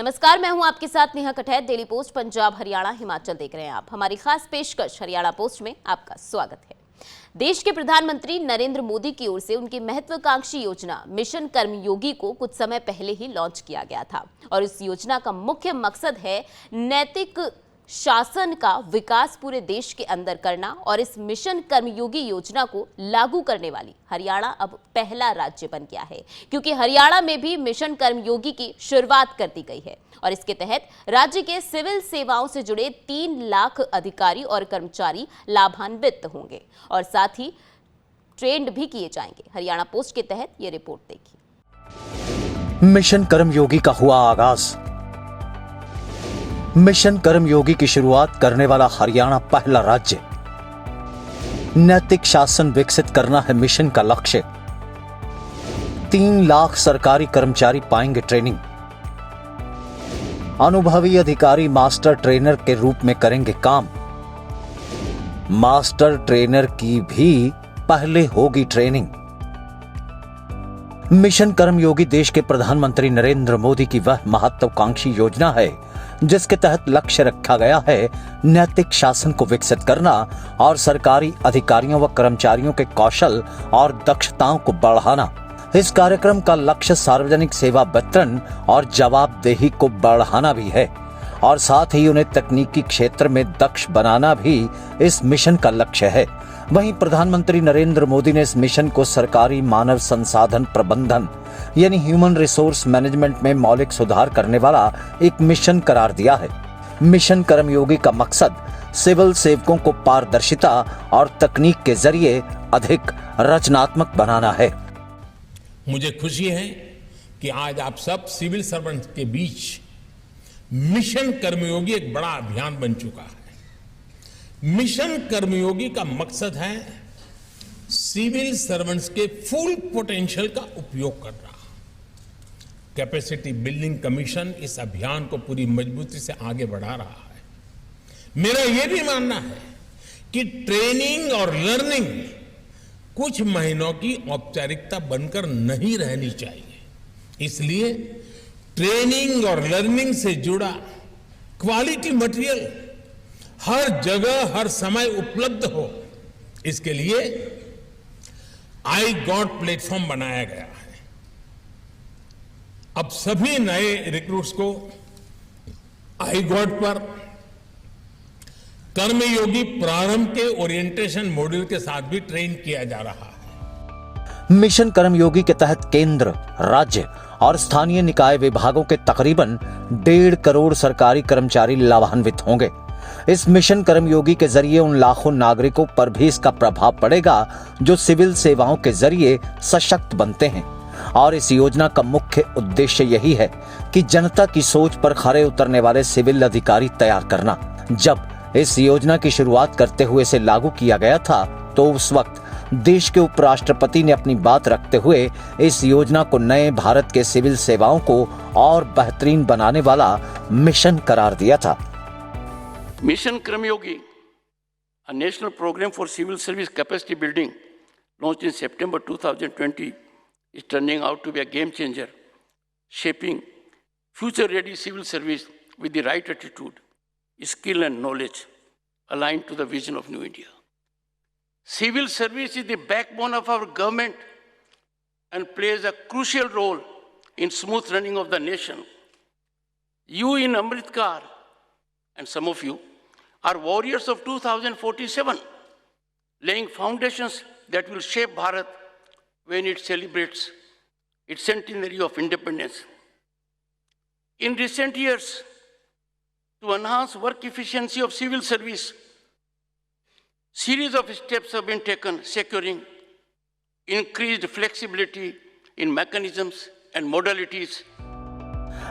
नमस्कार, मैं हूं आपके साथ नेहा कठैत। डेली पोस्ट पंजाब, हरियाणा, हिमाचल देख रहे हैं आप। हमारी खास पेशकश हरियाणा पोस्ट में आपका स्वागत है। देश के प्रधानमंत्री नरेंद्र मोदी की ओर से उनकी महत्वाकांक्षी योजना मिशन कर्मयोगी को कुछ समय पहले ही लॉन्च किया गया था और इस योजना का मुख्य मकसद है नैतिक शासन का विकास पूरे देश के अंदर करना। और इस मिशन कर्मयोगी योजना को लागू करने वाली हरियाणा अब पहला राज्य बन गया है, क्योंकि हरियाणा में भी मिशन कर्मयोगी की शुरुआत कर दी गई है और इसके तहत राज्य के सिविल सेवाओं से जुड़े 3 लाख अधिकारी और कर्मचारी लाभान्वित होंगे और साथ ही ट्रेंड भी किए जाएंगे। हरियाणा पोस्ट के तहत ये रिपोर्ट देखिए। मिशन कर्मयोगी का हुआ आगाज। मिशन कर्मयोगी की शुरुआत करने वाला हरियाणा पहला राज्य। नैतिक शासन विकसित करना है मिशन का लक्ष्य। 3 लाख सरकारी कर्मचारी पाएंगे ट्रेनिंग। अनुभवी अधिकारी मास्टर ट्रेनर के रूप में करेंगे काम। मास्टर ट्रेनर की भी पहले होगी ट्रेनिंग। मिशन कर्मयोगी देश के प्रधानमंत्री नरेंद्र मोदी की वह महत्वाकांक्षी योजना है जिसके तहत लक्ष्य रखा गया है नैतिक शासन को विकसित करना और सरकारी अधिकारियों व कर्मचारियों के कौशल और दक्षताओं को बढ़ाना। इस कार्यक्रम का लक्ष्य सार्वजनिक सेवा वितरण और जवाबदेही को बढ़ाना भी है और साथ ही उन्हें तकनीकी क्षेत्र में दक्ष बनाना भी इस मिशन का लक्ष्य है। वहीं प्रधानमंत्री नरेंद्र मोदी ने इस मिशन को सरकारी मानव संसाधन प्रबंधन यानी ह्यूमन रिसोर्स मैनेजमेंट में मौलिक सुधार करने वाला एक मिशन करार दिया है। मिशन कर्मयोगी का मकसद सिविल सेवकों को पारदर्शिता और तकनीक के जरिए अधिक रचनात्मक बनाना है। मुझे खुशी है कि आज आप सब सिविल सर्वेंट्स के बीच मिशन कर्मयोगी एक बड़ा अभियान बन चुका है। मिशन कर्मयोगी का मकसद है सिविल सर्वेंट्स के फुल पोटेंशियल का उपयोग करना। कैपेसिटी बिल्डिंग कमीशन इस अभियान को पूरी मजबूती से आगे बढ़ा रहा है। मेरा यह भी मानना है कि ट्रेनिंग और लर्निंग कुछ महीनों की औपचारिकता बनकर नहीं रहनी चाहिए। इसलिए ट्रेनिंग और लर्निंग से जुड़ा क्वालिटी मटेरियल हर जगह हर समय उपलब्ध हो, इसके लिए आई गॉट प्लेटफॉर्म बनाया गया है। अब सभी नए रिक्रूट्स को आई गॉट पर कर्मयोगी प्रारंभ के ओरिएंटेशन मॉड्यूल के साथ भी ट्रेन किया जा रहा है। मिशन कर्मयोगी के तहत केंद्र, राज्य और स्थानीय निकाय विभागों के तकरीबन 1.5 करोड़ सरकारी कर्मचारी लाभान्वित होंगे। इस मिशन कर्मयोगी के जरिए उन लाखों नागरिकों पर भी इसका प्रभाव पड़ेगा जो सिविल सेवाओं के जरिए सशक्त बनते हैं और इस योजना का मुख्य उद्देश्य यही है कि जनता की सोच पर खरे उतरने वाले सिविल अधिकारी तैयार करना। जब इस योजना की शुरुआत करते हुए इसे लागू किया गया था तो उस वक्त देश के उपराष्ट्रपति ने अपनी बात रखते हुए इस योजना को नए भारत के सिविल सेवाओं को और बेहतरीन बनाने वाला मिशन करार दिया था। Mission Karmyogi, a national program for civil service capacity building launched in September 2020, is turning out to be a game changer, shaping future-ready civil service with the right attitude, skill and knowledge aligned to the vision of New India. Civil service is the backbone of our government and plays a crucial role in smooth running of the nation. You in Amritkar and some of you are warriors of 2047, laying foundations that will shape Bharat when it celebrates its centenary of independence. In recent years, to enhance work efficiency of civil service, series of steps have been taken, securing increased flexibility in mechanisms and modalities.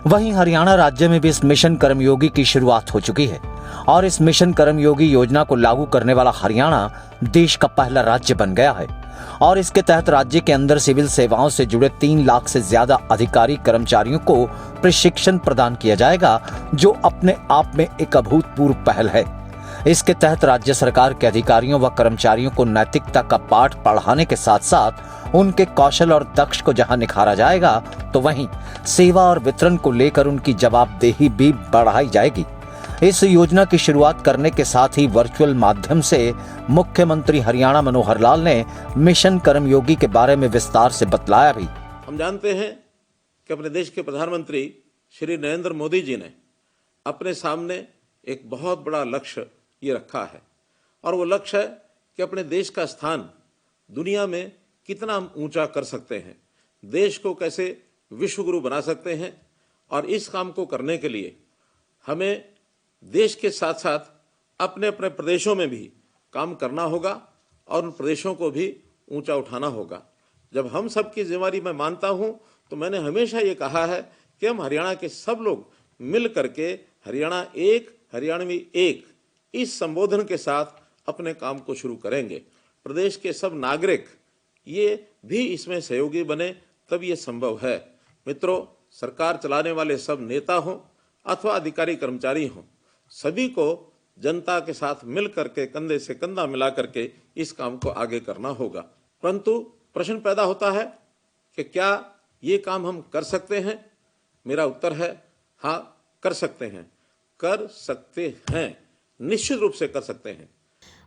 वहीं हरियाणा राज्य में भी इस mission कर्मयोगी की शुरुआत हो चुकी है और इस मिशन कर्मयोगी योजना को लागू करने वाला हरियाणा देश का पहला राज्य बन गया है और इसके तहत राज्य के अंदर सिविल सेवाओं से जुड़े 3 लाख से ज्यादा अधिकारी कर्मचारियों को प्रशिक्षण प्रदान किया जाएगा, जो अपने आप में एक अभूतपूर्व पहल है। इसके तहत राज्य सरकार के अधिकारियों व कर्मचारियों को नैतिकता का पाठ पढ़ाने के साथ साथ उनके कौशल और दक्ष को जहां निखारा जाएगा, तो वहीं सेवा और वितरण को लेकर उनकी जवाबदेही भी बढ़ाई जाएगी। इस योजना की शुरुआत करने के साथ ही वर्चुअल माध्यम से मुख्यमंत्री हरियाणा मनोहर लाल ने मिशन कर्मयोगी के बारे में विस्तार से बतलाया भी। हम जानते हैं कि अपने देश के प्रधानमंत्री श्री नरेंद्र मोदी जी ने अपने सामने एक बहुत बड़ा लक्ष्य ये रखा है, और वो लक्ष्य है कि अपने देश का स्थान दुनिया में कितना हम ऊंचा कर सकते हैं, देश को कैसे विश्वगुरु बना सकते हैं। और इस काम को करने के लिए हमें देश के साथ साथ अपने अपने प्रदेशों में भी काम करना होगा और उन प्रदेशों को भी ऊंचा उठाना होगा। जब हम सब की जिम्मेदारी मैं मानता हूं, तो मैंने हमेशा ये कहा है कि हम हरियाणा के सब लोग मिल करके हरियाणा एक, हरियाणवी एक, इस संबोधन के साथ अपने काम को शुरू करेंगे। प्रदेश के सब नागरिक ये भी इसमें सहयोगी बने, तब ये संभव है। मित्रों, सरकार चलाने वाले सब नेता हों अथवा अधिकारी कर्मचारी हों, सभी को जनता के साथ मिल करके कंधे से कंधा मिला करके इस काम को आगे करना होगा। परंतु प्रश्न पैदा होता है कि क्या ये काम हम कर सकते हैं? मेरा उत्तर है हाँ, कर सकते हैं, कर सकते हैं, निश्चित रूप से कर सकते हैं।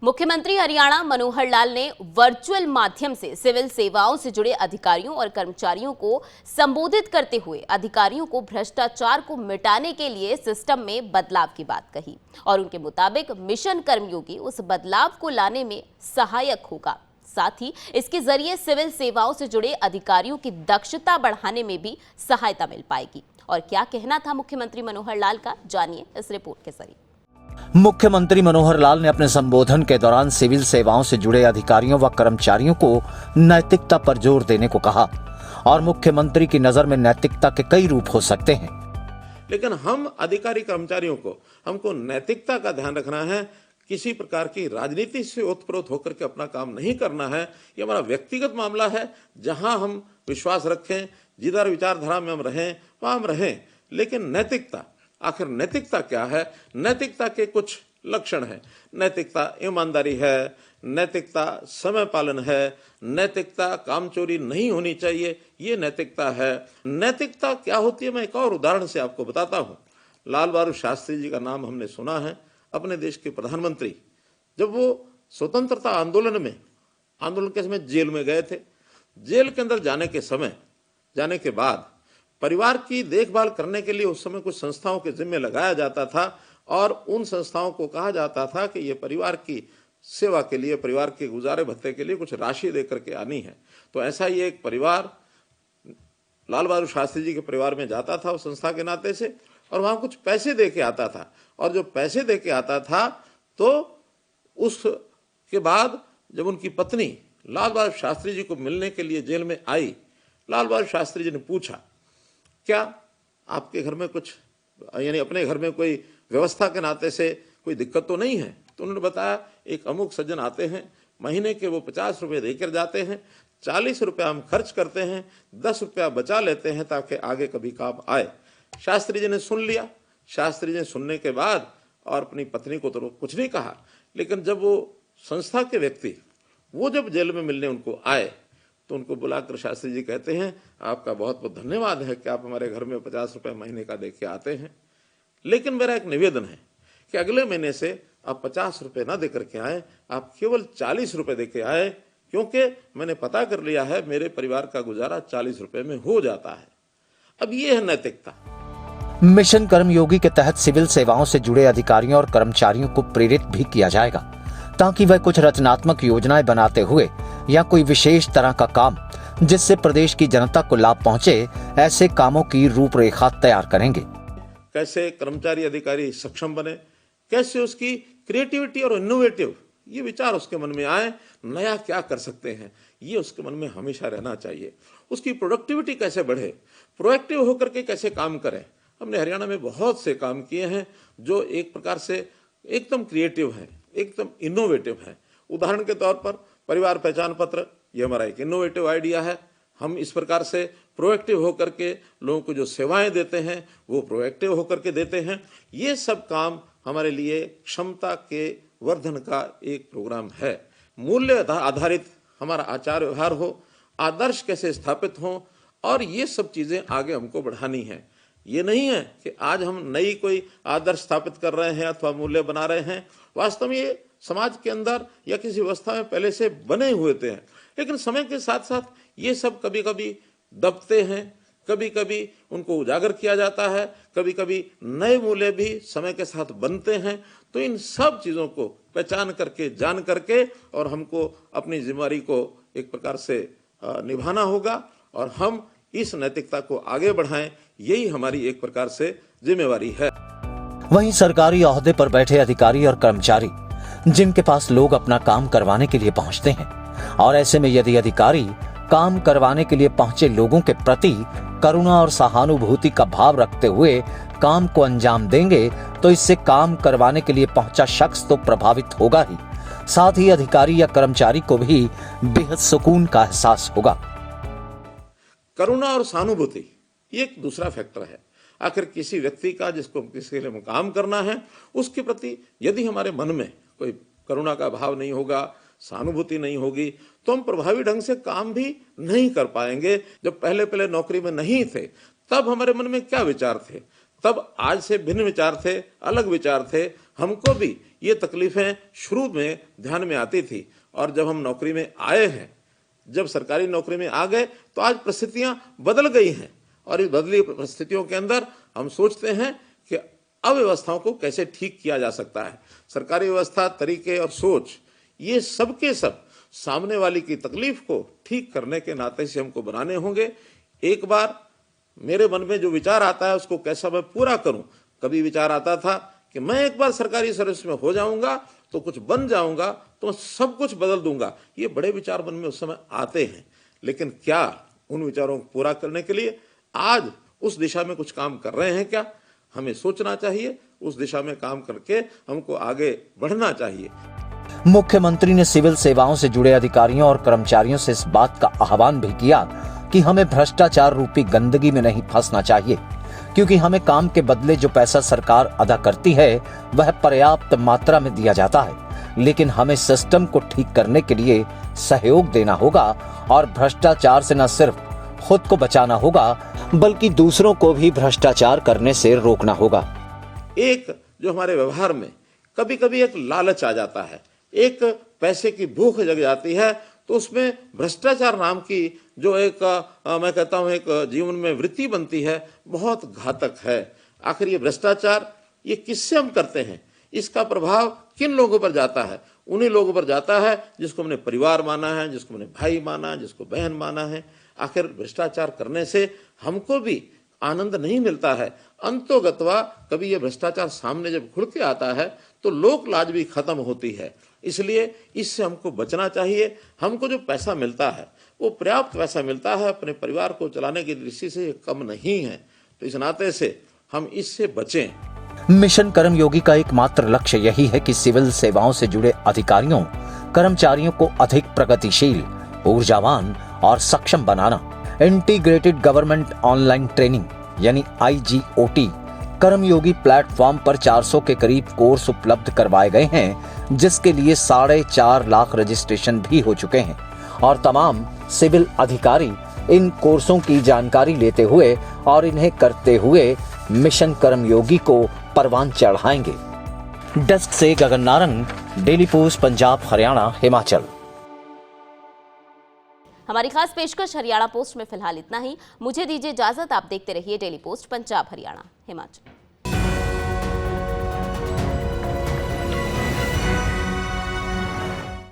मुख्यमंत्री हरियाणा मनोहर लाल ने वर्चुअल माध्यम से सिविल सेवाओं से जुड़े अधिकारियों और कर्मचारियों को संबोधित करते हुए अधिकारियों को भ्रष्टाचार को मिटाने के लिए सिस्टम में बदलाव की बात कही और उनके मुताबिक मिशन कर्मयोगी उस बदलाव को लाने में सहायक होगा। साथ ही इसके जरिए सिविल सेवाओं से जुड़े अधिकारियों की दक्षता बढ़ाने में भी सहायता मिल पाएगी। और क्या कहना था मुख्यमंत्री मनोहर लाल का, जानिए इस रिपोर्ट के जरिए। मुख्यमंत्री मनोहर लाल ने अपने संबोधन के दौरान सिविल सेवाओं से जुड़े अधिकारियों व कर्मचारियों को नैतिकता पर जोर देने को कहा और मुख्यमंत्री की नजर में नैतिकता के कई रूप हो सकते हैं, लेकिन हम अधिकारी कर्मचारियों को हमको नैतिकता का ध्यान रखना है। किसी प्रकार की राजनीति से ओतप्रोत होकर के अपना काम नहीं करना है। ये हमारा व्यक्तिगत मामला है, जहां हम विश्वास रखें, जिधर विचारधारा में हम रहें वहां हम रहें। लेकिन नैतिकता, आखिर नैतिकता क्या है? नैतिकता के कुछ लक्षण हैं। नैतिकता ईमानदारी है, नैतिकता समय पालन है, नैतिकता कामचोरी नहीं होनी चाहिए, ये नैतिकता है। नैतिकता क्या होती है, मैं एक और उदाहरण से आपको बताता हूँ। लाल बहादुर शास्त्री जी का नाम हमने सुना है, अपने देश के प्रधानमंत्री। जब वो स्वतंत्रता आंदोलन के समय जेल में गए थे, जेल के अंदर जाने के बाद परिवार की देखभाल करने के लिए उस समय कुछ संस्थाओं के जिम्मे लगाया जाता था और उन संस्थाओं को कहा जाता था कि ये परिवार की सेवा के लिए, परिवार के गुजारे भत्ते के लिए कुछ राशि दे करके आनी है। तो ऐसा ही एक परिवार लाल बहादुर शास्त्री जी के परिवार में जाता था उस संस्था के नाते से, और वहाँ कुछ पैसे दे के आता था। और जो पैसे दे के आता था, तो उसके बाद जब उनकी पत्नी लाल बहादुर शास्त्री जी को मिलने के लिए जेल में आई, लाल बहादुर शास्त्री जी ने पूछा, क्या आपके घर में कुछ, यानी अपने घर में कोई व्यवस्था के नाते से कोई दिक्कत तो नहीं है? तो उन्होंने बताया, एक अमुक सज्जन आते हैं, महीने के वो 50 रुपये देकर जाते हैं, 40 रुपया हम खर्च करते हैं, 10 रुपया बचा लेते हैं ताकि आगे कभी काम आए। शास्त्री जी ने सुन लिया। शास्त्री जी ने सुनने के बाद और अपनी पत्नी को तो कुछ नहीं कहा, लेकिन जब वो संस्था के व्यक्ति वो जब जेल में मिलने उनको आए, तो उनको बुलाकर शास्त्री जी कहते हैं, आपका बहुत बहुत धन्यवाद है कि आप हमारे घर में 50 रुपये महीने का देके आते हैं, लेकिन मेरा एक निवेदन है कि अगले महीने से आप 50 रुपये ना देकर के आए, आप केवल 40 रुपये देके आए, क्योंकि मैंने पता कर लिया है मेरे परिवार का गुजारा 40 रुपये में हो जाता है। अब ये है नैतिकता। मिशन कर्मयोगी के तहत सिविल सेवाओं से जुड़े अधिकारियों और कर्मचारियों को प्रेरित भी किया जाएगा ताकि वह कुछ रचनात्मक योजनाएं बनाते हुए या कोई विशेष तरह का काम जिससे प्रदेश की जनता को लाभ पहुंचे, ऐसे कामों की रूपरेखा तैयार करेंगे। कैसे कर्मचारी अधिकारी सक्षम बने, कैसे उसकी क्रिएटिविटी और इनोवेटिव ये विचार उसके मन में आए, नया क्या कर सकते हैं, ये उसके मन में हमेशा रहना चाहिए। उसकी प्रोडक्टिविटी कैसे बढ़े, प्रोएक्टिव होकर के कैसे काम करें। हमने हरियाणा में बहुत से काम किए हैं जो एक प्रकार से एकदम क्रिएटिव हैं, एकदम इनोवेटिव हैं। उदाहरण के तौर पर परिवार पहचान पत्र, ये हमारा एक इनोवेटिव आइडिया है। हम इस प्रकार से प्रोएक्टिव होकर के लोगों को जो सेवाएं देते हैं वो प्रोएक्टिव होकर के देते हैं। ये सब काम हमारे लिए क्षमता के वर्धन का एक प्रोग्राम है। मूल्य आधारित हमारा आचार व्यवहार हो, आदर्श कैसे स्थापित हो, और ये सब चीज़ें आगे हमको बढ़ानी है। ये नहीं है कि आज हम नई कोई आदर्श स्थापित कर रहे हैं अथवा मूल्य बना रहे हैं। वास्तव में ये समाज के अंदर या किसी व्यवस्था में पहले से बने हुए थे, लेकिन समय के साथ साथ ये सब कभी कभी दबते हैं, कभी कभी उनको उजागर किया जाता है, कभी कभी नए मूल्य भी समय के साथ बनते हैं। तो इन सब चीज़ों को पहचान करके, जान करके और हमको अपनी जिम्मेदारी को एक प्रकार से निभाना होगा और हम इस नैतिकता को आगे बढ़ाएं, यही हमारी एक प्रकार से जिम्मेवारी है। वहीं सरकारी ओहदे पर बैठे अधिकारी और कर्मचारी जिनके पास लोग अपना काम करवाने के लिए पहुंचते हैं, और ऐसे में यदि अधिकारी काम करवाने के लिए पहुंचे लोगों के प्रति करुणा और सहानुभूति का भाव रखते हुए काम को अंजाम देंगे तो इससे काम करवाने के लिए पहुंचा शख्स तो प्रभावित होगा ही, साथ ही अधिकारी या कर्मचारी को भी बेहद सुकून का एहसास होगा। करुणा और सहानुभूति ये एक दूसरा फैक्टर है। आखिर किसी व्यक्ति का जिसको किसी के लिए काम करना है, उसके प्रति यदि हमारे मन में कोई करुणा का भाव नहीं होगा, सहानुभूति नहीं होगी, तो हम प्रभावी ढंग से काम भी नहीं कर पाएंगे। जब पहले पहले नौकरी में नहीं थे तब हमारे मन में क्या विचार थे, तब आज से भिन्न विचार थे, अलग विचार थे। हमको भी ये तकलीफें शुरू में ध्यान में आती थी, और जब हम नौकरी में आए हैं, जब सरकारी नौकरी में आ गए, तो आज परिस्थितियां बदल गई हैं, और इस बदली परिस्थितियों के अंदर हम सोचते हैं कि अव्यवस्थाओं को कैसे ठीक किया जा सकता है। सरकारी व्यवस्था, तरीके और सोच, ये सब के सब सामने वाले की तकलीफ को ठीक करने के नाते से हमको बनाने होंगे। एक बार मेरे मन में जो विचार आता है उसको कैसा मैं पूरा करूं। कभी विचार आता था कि मैं एक बार सरकारी सर्विस में हो जाऊंगा तो कुछ बन जाऊंगा, तो सब कुछ बदल दूंगा। ये बड़े विचार मन में उस समय आते हैं, लेकिन क्या उन विचारों को पूरा करने के लिए आज उस दिशा में कुछ काम कर रहे हैं? क्या हमें सोचना चाहिए, उस दिशा में काम करके हमको आगे बढ़ना चाहिए। मुख्यमंत्री ने सिविल सेवाओं से जुड़े अधिकारियों और कर्मचारियों से इस बात का आह्वान भी किया कि हमें भ्रष्टाचार रूपी गंदगी में नहीं फंसना चाहिए, क्योंकि हमें काम के बदले जो पैसा सरकार अदा करती है वह पर्याप्त मात्रा में दिया जाता है, लेकिन हमें सिस्टम को ठीक करने के लिए सहयोग देना होगा और भ्रष्टाचार से न सिर्फ खुद को बचाना होगा बल्कि दूसरों को भी भ्रष्टाचार करने से रोकना होगा। एक जो हमारे व्यवहार में कभी कभी एक लालच आ जाता है, एक पैसे की भूख जग जाती है, तो उसमें भ्रष्टाचार नाम की जो एक मैं कहता हूं एक जीवन में वृत्ति बनती है, बहुत घातक है। आखिर ये भ्रष्टाचार ये किससे हम करते हैं, इसका प्रभाव किन लोगों पर जाता है? उन्हीं लोगों पर जाता है जिसको हमने परिवार माना है, जिसको हमने भाई माना, जिसको बहन माना है। आखिर भ्रष्टाचार करने से हमको भी आनंद नहीं मिलता है। अंतोगत्वा कभी ये भ्रष्टाचार सामने जब खुल के आता है तो लोक लाज भी खत्म होती है। इसलिए इससे हमको बचना चाहिए। हमको जो पैसा मिलता है वो पर्याप्त पैसा मिलता है, अपने परिवार को चलाने की दृष्टि से ये कम नहीं है, तो इस नाते से हम इससे बचें। मिशन कर्मयोगी का एकमात्र लक्ष्य यही है कि सिविल सेवाओं से जुड़े अधिकारियों कर्मचारियों को अधिक प्रगतिशील, ऊर्जावान और सक्षम बनाना। इंटीग्रेटेड गवर्नमेंट ऑनलाइन ट्रेनिंग यानी IGOT कर्मयोगी प्लेटफॉर्म पर 400 के करीब कोर्स उपलब्ध करवाए गए हैं, जिसके लिए 4.5 लाख रजिस्ट्रेशन भी हो चुके हैं, और तमाम सिविल अधिकारी इन कोर्सों की जानकारी लेते हुए और इन्हें करते हुए मिशन कर्मयोगी को परवान चढ़ाएंगे। डेस्क से गगन नारंग, डेली पोस्ट पंजाब हरियाणा हिमाचल। हमारी खास पेशकश हरियाणा पोस्ट में फिलहाल इतना ही। मुझे दीजिए इजाजत। आप देखते रहिए डेली पोस्ट पंजाब हरियाणा हिमाचल।